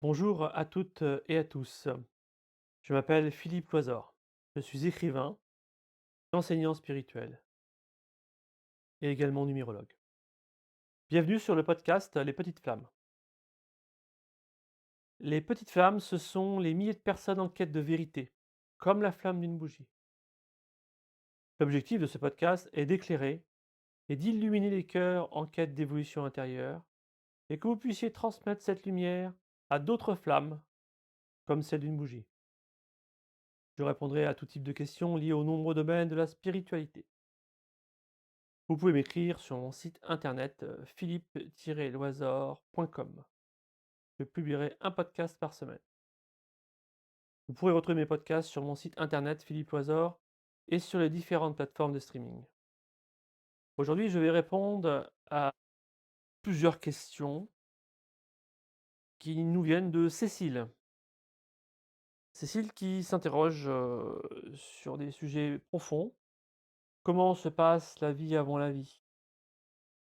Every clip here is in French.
Bonjour à toutes et à tous. Je m'appelle Philippe Loizor. Je suis écrivain, enseignant spirituel et également numérologue. Bienvenue sur le podcast Les Petites Flammes. Les Petites Flammes, ce sont les milliers de personnes en quête de vérité, comme la flamme d'une bougie. L'objectif de ce podcast est d'éclairer et d'illuminer les cœurs en quête d'évolution intérieure et que vous puissiez transmettre cette lumière à d'autres flammes, comme celle d'une bougie. Je répondrai à tout type de questions liées aux nombreux domaines de la spiritualité. Vous pouvez m'écrire sur mon site internet, philippe-loisor.com. Je publierai un podcast par semaine. Vous pourrez retrouver mes podcasts sur mon site internet Philippe Loisor et sur les différentes plateformes de streaming. Aujourd'hui, je vais répondre à plusieurs questions qui nous viennent de Cécile. Cécile qui s'interroge, sur des sujets profonds. Comment se passe la vie avant la vie?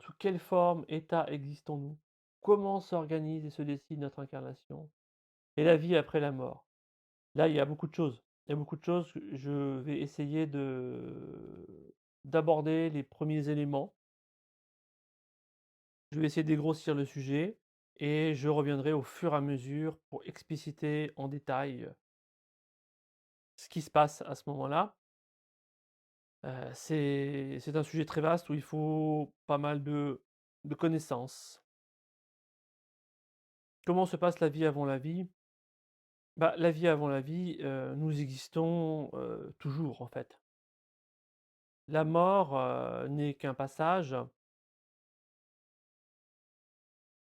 Sous quelle forme, état existons-nous? Comment s'organise et se décide notre incarnation? Et la vie après la mort. Là, il y a beaucoup de choses. Il y a beaucoup de choses. Je vais essayer d'aborder les premiers éléments. Je vais essayer de dégrossir le sujet et je reviendrai au fur et à mesure pour expliciter en détail, ce qui se passe à ce moment-là. C'est un sujet très vaste où il faut pas mal de connaissances. Comment se passe la vie avant la vie? Bah, la vie avant la vie, nous existons, toujours en fait. La mort, n'est qu'un passage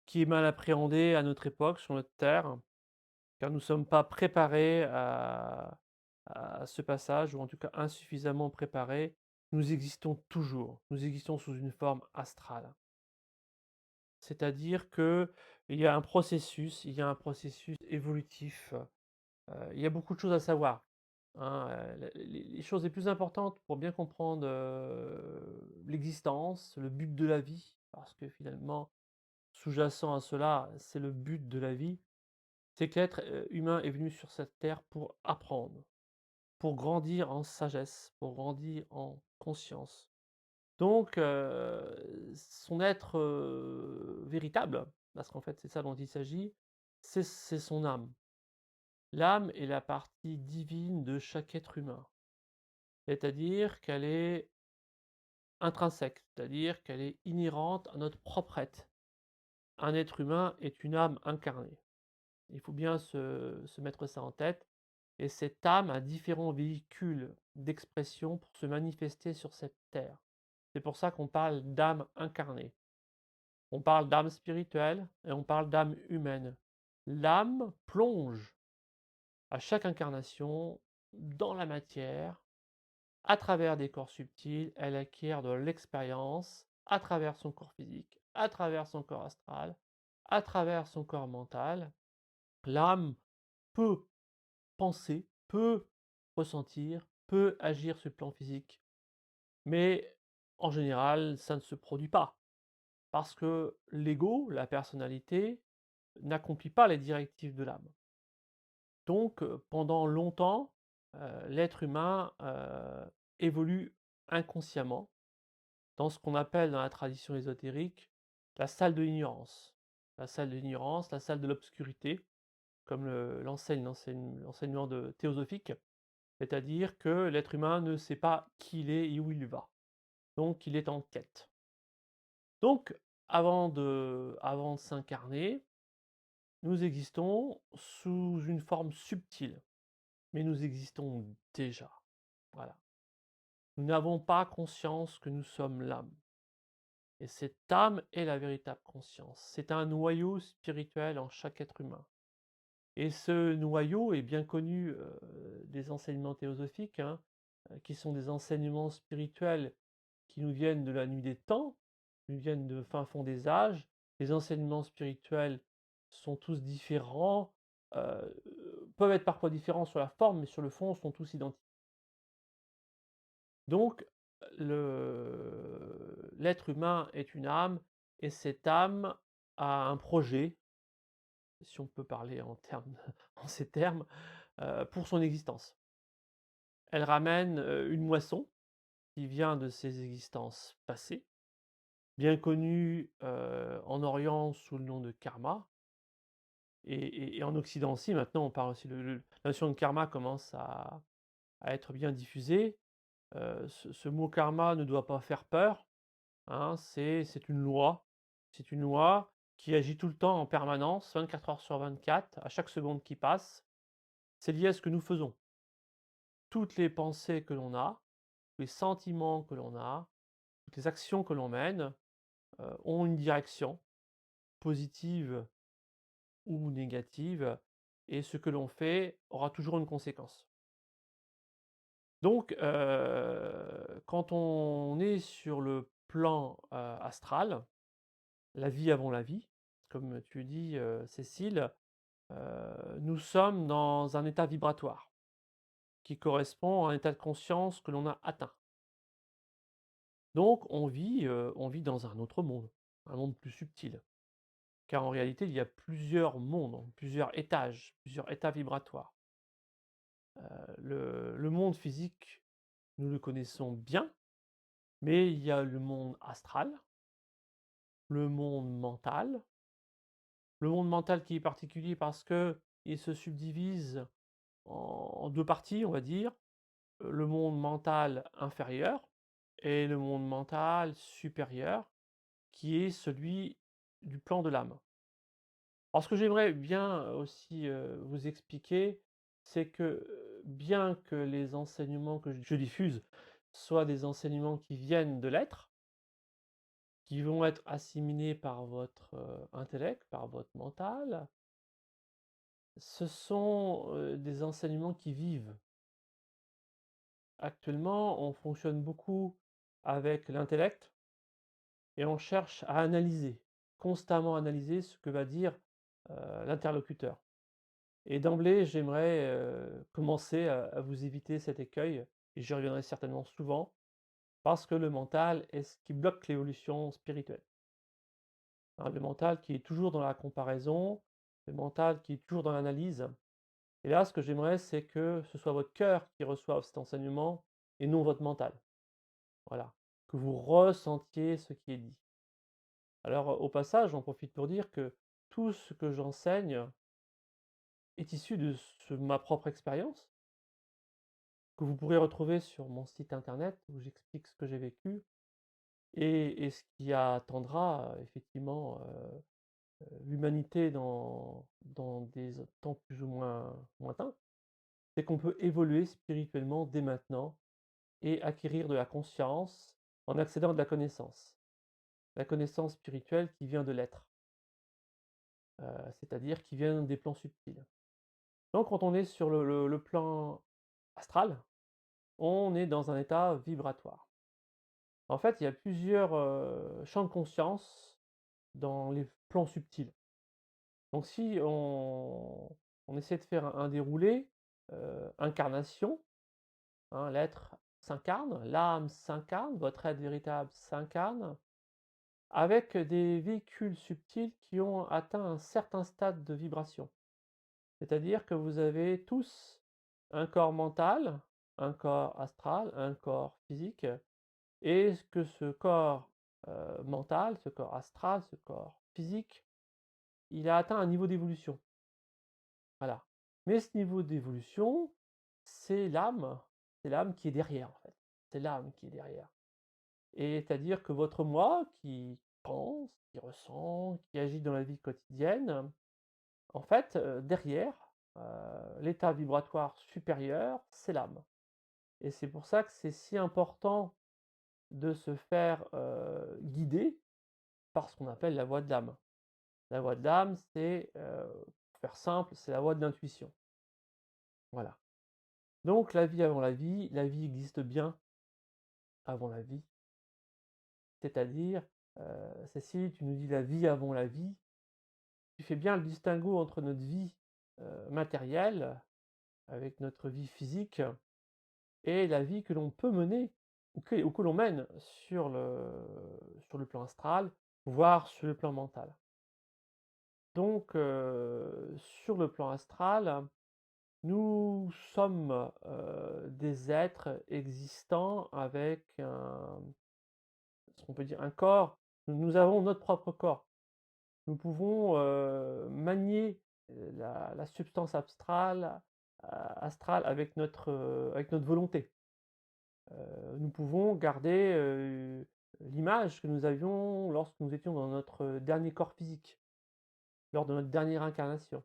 qui est mal appréhendé à notre époque sur notre terre, car nous ne sommes pas préparés à ce passage ou en tout cas insuffisamment préparés. Nous existons toujours, nous existons sous une forme astrale. C'est-à-dire qu'il il y a un processus évolutif, il y a beaucoup de choses à savoir, hein, les choses les plus importantes pour bien comprendre, l'existence, le but de la vie, parce que finalement sous-jacent à cela, c'est le but de la vie, c'est que l'être, humain est venu sur cette terre pour apprendre, pour grandir en sagesse, pour grandir en conscience. Donc son être, véritable, parce qu'en fait c'est ça dont il s'agit, c'est son âme. L'âme est la partie divine de chaque être humain. C'est-à-dire qu'elle est intrinsèque, c'est-à-dire qu'elle est inhérente à notre propre être. Un être humain est une âme incarnée. Il faut bien se mettre ça en tête et cette âme a différents véhicules d'expression pour se manifester sur cette terre. C'est pour ça qu'on parle d'âme incarnée. On parle d'âme spirituelle et on parle d'âme humaine. L'âme plonge à chaque incarnation dans la matière, à travers des corps subtils, elle acquiert de l'expérience à travers son corps physique, à travers son corps astral, à travers son corps mental. L'âme peut penser, peut ressentir, peut agir sur le plan physique. Mais en général, ça ne se produit pas. Parce que l'ego, la personnalité, n'accomplit pas les directives de l'âme. Donc, pendant longtemps, l'être humain, évolue inconsciemment dans ce qu'on appelle dans la tradition ésotérique la salle de l'ignorance. La salle de l'ignorance, la salle de l'obscurité, comme l'enseignement de théosophique. C'est-à-dire que l'être humain ne sait pas qui il est et où il va. Donc il est en quête. Donc avant de s'incarner, nous existons sous une forme subtile, mais nous existons déjà. Voilà. Nous n'avons pas conscience que nous sommes l'âme et cette âme est la véritable conscience. C'est un noyau spirituel en chaque être humain et ce noyau est bien connu, des enseignements théosophiques, hein, qui sont des enseignements spirituels qui nous viennent de la nuit des temps, qui nous viennent de fin fond des âges. Les enseignements spirituels sont tous différents, peuvent être parfois différents sur la forme, mais sur le fond sont tous identiques. Donc l'être humain est une âme et cette âme a un projet, si on peut parler en termes en ces termes, pour son existence. Elle ramène, une moisson qui vient de ses existences passées, bien connue, en Orient sous le nom de karma et en Occident aussi. Maintenant, on parle aussi la notion de karma commence à être bien diffusée. Ce mot karma ne doit pas faire peur, hein, c'est une loi. C'est une loi qui agit tout le temps en permanence, 24 heures sur 24, à chaque seconde qui passe. C'est lié à ce que nous faisons. Toutes les pensées que l'on a, les sentiments que l'on a, toutes les actions que l'on mène, ont une direction, positive ou négative, et ce que l'on fait aura toujours une conséquence. Donc, quand on est sur le plan, astral, la vie avant la vie, comme tu dis, Cécile, nous sommes dans un état vibratoire qui correspond à un état de conscience que l'on a atteint. Donc on vit dans un autre monde, un monde plus subtil. Car en réalité, il y a plusieurs mondes, plusieurs étages, plusieurs états vibratoires. Le monde physique, nous le connaissons bien, mais il y a le monde astral, le monde mental. Le monde mental qui est particulier parce qu'il se subdivise en 2 parties, on va dire, le monde mental inférieur et le monde mental supérieur, qui est celui du plan de l'âme. Alors ce que j'aimerais bien aussi, vous expliquer, c'est que, bien que les enseignements que je diffuse soient des enseignements qui viennent de l'être, qui vont être assimilés par votre, intellect, par votre mental, ce sont, des enseignements qui vivent. Actuellement, on fonctionne beaucoup avec l'intellect et on cherche à analyser, constamment analyser ce que va dire, l'interlocuteur. Et d'emblée, j'aimerais, commencer à vous éviter cet écueil et j'y reviendrai certainement souvent, parce que le mental est ce qui bloque l'évolution spirituelle. Hein, le mental qui est toujours dans la comparaison, le mental qui est toujours dans l'analyse. Et là, ce que j'aimerais, c'est que ce soit votre cœur qui reçoive cet enseignement et non votre mental. Voilà. Que vous ressentiez ce qui est dit. Alors, au passage, j'en profite pour dire que tout ce que j'enseigne est issu de ma propre expérience, que vous pourrez retrouver sur mon site internet où j'explique ce que j'ai vécu et ce qui attendra effectivement l'humanité dans des temps plus ou moins lointains. C'est qu'on peut évoluer spirituellement dès maintenant et acquérir de la conscience en accédant à de la connaissance. La connaissance spirituelle qui vient de l'être, c'est-à-dire qui vient des plans subtils. Donc quand on est sur le plan astral, on est dans un état vibratoire. En fait, il y a plusieurs, champs de conscience dans les plans subtils. Donc si on essaie de faire un déroulé, incarnation, hein, l'être s'incarne, l'âme s'incarne, votre être véritable s'incarne, avec des véhicules subtils qui ont atteint un certain stade de vibration. C'est-à-dire que vous avez tous un corps mental, un corps astral, un corps physique, et que ce corps mental, ce corps astral, ce corps physique, il a atteint un niveau d'évolution. Voilà. Mais ce niveau d'évolution, c'est l'âme qui est derrière en fait. C'est l'âme qui est derrière. Et c'est-à-dire que votre moi qui pense, qui ressent, qui agit dans la vie quotidienne, en fait, derrière, l'état vibratoire supérieur, c'est l'âme. Et c'est pour ça que c'est si important de se faire, guider par ce qu'on appelle la voix de l'âme. La voix de l'âme, c'est, pour faire simple, c'est la voix de l'intuition. Voilà. Donc la vie avant la vie existe bien avant la vie. C'est-à-dire, Cécile, tu nous dis la vie avant la vie, tu fais bien le distinguo entre notre vie, matérielle, avec notre vie physique et la vie que l'on peut mener ou que l'on mène sur le plan astral, voire sur le plan mental. Donc sur le plan astral, nous sommes, des êtres existants avec ce qu'on peut dire un corps. Nous avons notre propre corps. Nous pouvons, manier, la substance astrale avec notre volonté. Nous pouvons garder, l'image que nous avions lorsque nous étions dans notre dernier corps physique, lors de notre dernière incarnation.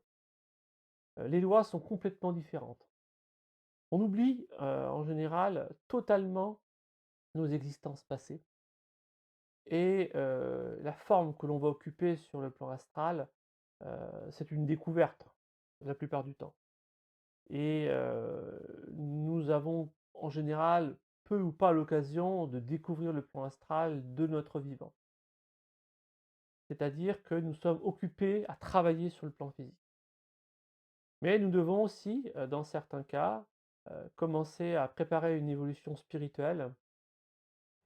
Les lois sont complètement différentes. On oublie, en général, totalement nos existences passées et la forme que l'on va occuper sur le plan astral, c'est une découverte, la plupart du temps et nous avons, en général, peu ou pas l'occasion de découvrir le plan astral de notre vivant. C'est-à-dire que nous sommes occupés à travailler sur le plan physique. Mais nous devons aussi, dans certains cas, commencer à préparer une évolution spirituelle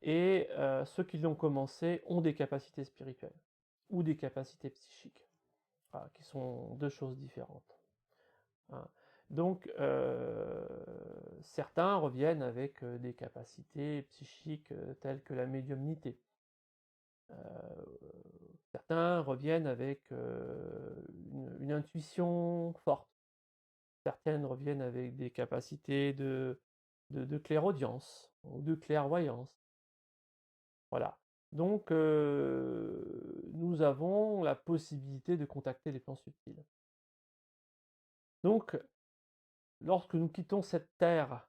et ceux qui l'ont commencé ont des capacités spirituelles ou des capacités psychiques, voilà, qui sont 2 choses différentes, hein. Donc certains reviennent avec, des capacités psychiques, telles que la médiumnité. Certains reviennent avec, une intuition forte. Certaines reviennent avec des capacités de clairaudience ou de clairvoyance. Voilà. Donc nous avons la possibilité de contacter les plans subtils. Donc lorsque nous quittons cette terre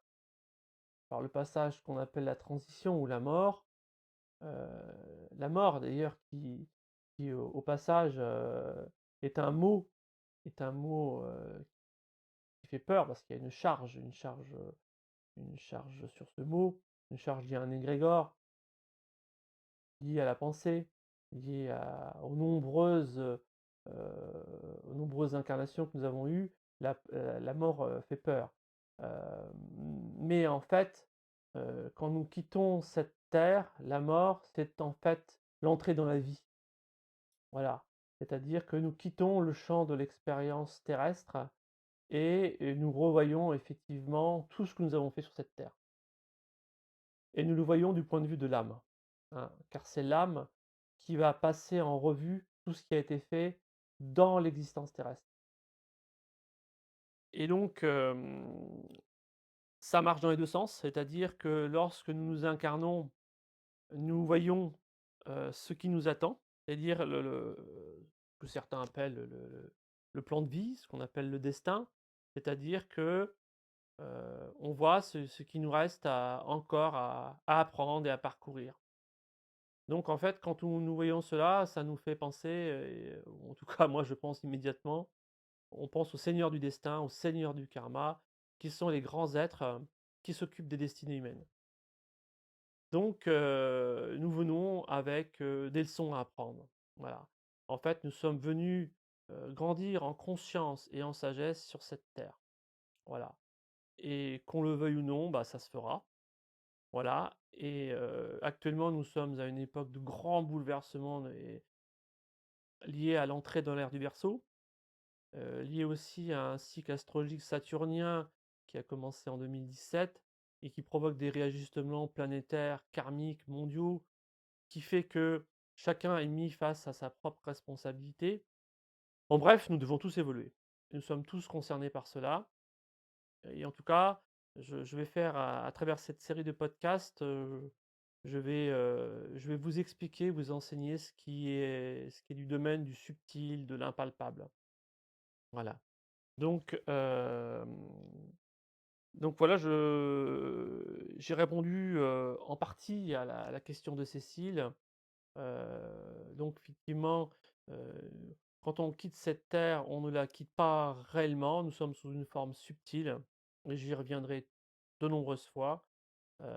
par le passage qu'on appelle la transition ou heu, la mort d'ailleurs qui au passage, est un mot, qui fait peur parce qu'il y a une charge sur ce mot, une charge liée à un égrégore, liée à la pensée, liée aux nombreuses incarnations que nous avons eues. La mort, fait peur. Mais en fait, quand nous quittons cette terre, la mort, c'est en fait l'entrée dans la vie. Voilà. C'est-à-dire que nous quittons le champ de l'expérience terrestre et nous revoyons effectivement tout ce que nous avons fait sur cette terre. Et nous le voyons du point de vue de l'âme, hein, car c'est l'âme qui va passer en revue tout ce qui a été fait dans l'existence terrestre. Et donc, ça marche dans les 2 sens, c'est-à-dire que lorsque nous nous incarnons, nous voyons, ce qui nous attend, c'est-à-dire que certains appellent le plan de vie, ce qu'on appelle le destin. C'est-à-dire que, on voit ce qui nous reste à apprendre et à parcourir. Donc en fait, quand nous voyons cela, ça nous fait penser, ou en tout cas moi je pense immédiatement, on pense au seigneur du destin, au seigneur du karma, qui sont les grands êtres, qui s'occupent des destinées humaines. Donc nous venons avec, des leçons à apprendre. Voilà. En fait, nous sommes venus, grandir en conscience et en sagesse sur cette terre. Voilà. Et qu'on le veuille ou non, bah, ça se fera. Voilà et actuellement, nous sommes à une époque de grands bouleversements et liés à l'entrée dans l'ère du Verseau, liés aussi à un cycle astrologique saturnien qui a commencé en 2017 et qui provoque des réajustements planétaires, karmiques, mondiaux, qui fait que chacun est mis face à sa propre responsabilité. En bref, nous devons tous évoluer. Nous sommes tous concernés par cela et en tout cas, je vais faire à travers cette série de podcasts, je vais vous expliquer, vous enseigner ce qui est du domaine du subtil, de l'impalpable. Voilà. Donc, voilà, j'ai répondu, en partie à la question de Cécile. Donc effectivement, heu, quand on quitte cette terre, on ne la quitte pas réellement, nous sommes sous une forme subtile et j'y reviendrai de nombreuses fois, heu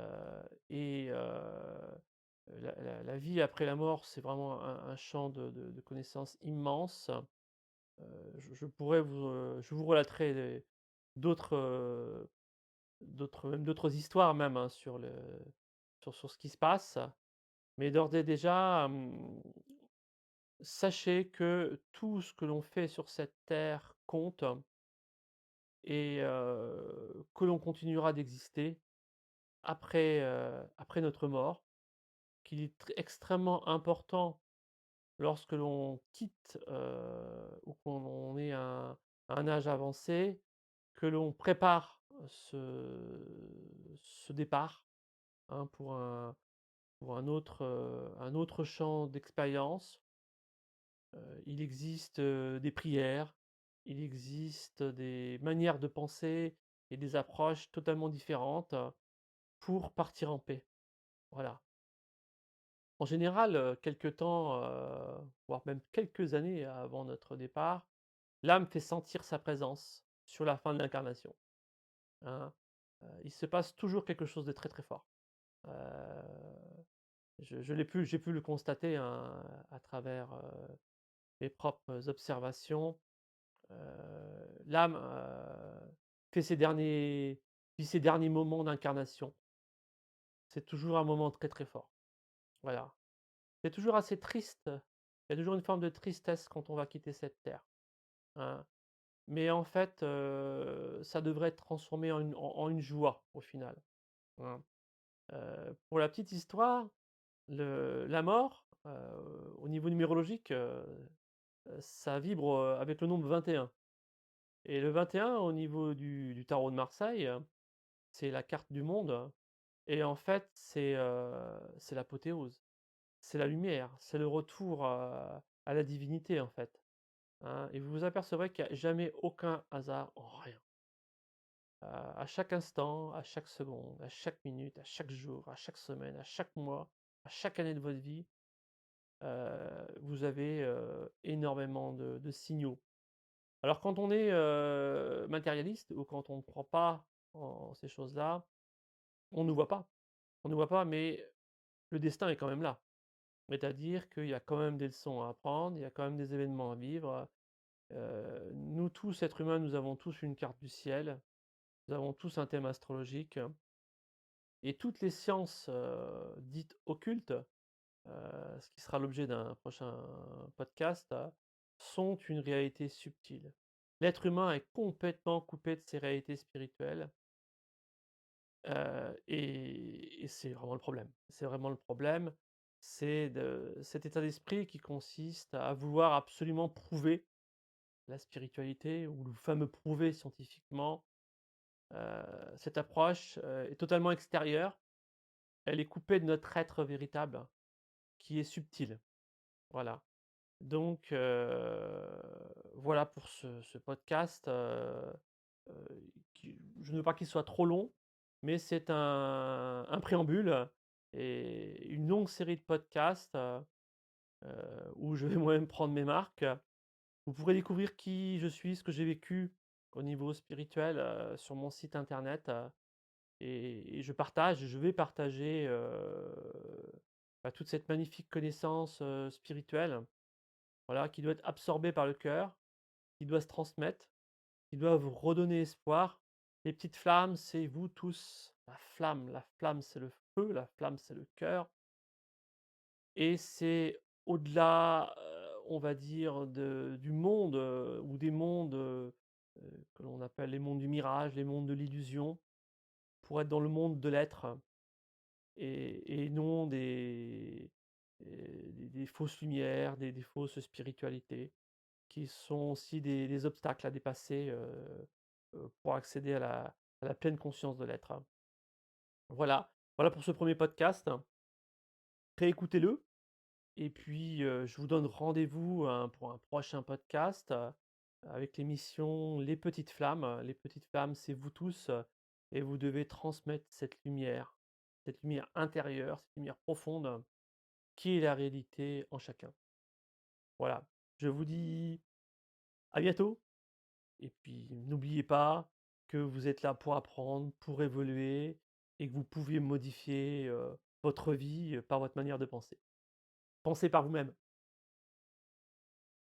et la vie après la mort, c'est vraiment un champ de connaissances immense. Je vous relaterai d'autres, d'autres histoires même, hein, sur ce qui se passe. Mais d'ores et déjà, Sachez que tout ce que l'on fait sur cette terre compte et que l'on continuera d'exister après notre mort, qu'il est tr extrêmement important lorsque l'on quitte, ou qu'on est à un âge avancé, que l'on prépare ce départ, hein, pour un autre champ d'expérience. Il existe, des prières, il existe des manières de penser et des approches totalement différentes, pour partir en paix. Voilà. En général, quelque temps, voire même quelques années avant notre départ, l'âme fait sentir sa présence sur la fin de l'incarnation, hein. Il se passe toujours quelque chose de très, très fort. Heu, j'ai pu le constater, hein, à travers, mes propres observations. L'âme, fait vit ses derniers moments d'incarnation. C'est toujours un moment très, très fort. Voilà. C'est toujours assez triste, il y a toujours une forme de tristesse quand on va quitter cette terre, hein. Mais en fait, ça devrait être transformé en une joie au final, hein. Pour la petite histoire, la mort, au niveau numérologique, ça vibre, avec le nombre 21 et le 21 au niveau du tarot de Marseille, c'est la carte du monde et en fait, c'est l'apothéose, c'est la lumière, c'est le retour à la divinité, en fait, hein et vous vous apercevrez qu'il y a jamais aucun hasard en rien. À chaque instant, à chaque seconde, à chaque minute, à chaque jour, à chaque semaine, à chaque mois, à chaque année de votre vie, vous avez, énormément de signaux. Alors quand on est, matérialiste ou quand on ne croit pas en ces choses-là, on ne voit pas. On ne voit pas, mais le destin est quand même là. C'est-à-dire qu'il y a quand même des leçons à apprendre, il y a quand même des événements à vivre. Nous tous, êtres humains, nous avons tous une carte du ciel, nous avons tous un thème astrologique et toutes les sciences, dites occultes, ce qui sera l'objet d'un prochain podcast, sont une réalité subtile. L'être humain est complètement coupé de ses réalités spirituelles, et c'est vraiment le problème. C'est vraiment le problème, c'est de cet état d'esprit qui consiste à vouloir absolument prouver la spiritualité ou le fameux prouver scientifiquement. Cette approche, est totalement extérieure, elle est coupée de notre être véritable qui est subtil. Voilà. Donc voilà pour ce podcast, qui je ne veux pas qu'il soit trop long, mais c'est un préambule et une longue série de podcasts, où je vais moi-même prendre mes marques. Vous pourrez découvrir qui je suis, ce que j'ai vécu au niveau spirituel, sur mon site internet, et je vais partager, bah, toute cette magnifique connaissance, spirituelle, voilà, qui doit être absorbée par le cœur, qui doit se transmettre, qui doit vous redonner espoir. Les petites flammes, c'est vous tous. La flamme, c'est le feu, la flamme, c'est le cœur et c'est au-delà, on va dire du monde, ou des mondes, que l'on appelle les mondes du mirage, les mondes de l'illusion, pour être dans le monde de l'être et non des fausses lumières, des fausses spiritualités. Qui sont aussi des obstacles à dépasser, pour accéder à la pleine conscience de l'être, hein. Voilà, voilà pour ce premier podcast. Réécoutez-le et puis, je vous donne rendez-vous, hein, pour un prochain podcast, avec l'émission Les Petites Flammes. Les Petites Flammes, c'est vous tous, et vous devez transmettre cette lumière intérieure, cette lumière profonde, qui est la réalité en chacun. Voilà, je vous dis à bientôt. Et puis n'oubliez pas que vous êtes là pour apprendre, pour évoluer et que vous pouvez modifier, votre vie, par votre manière de penser. Pensez par vous-même.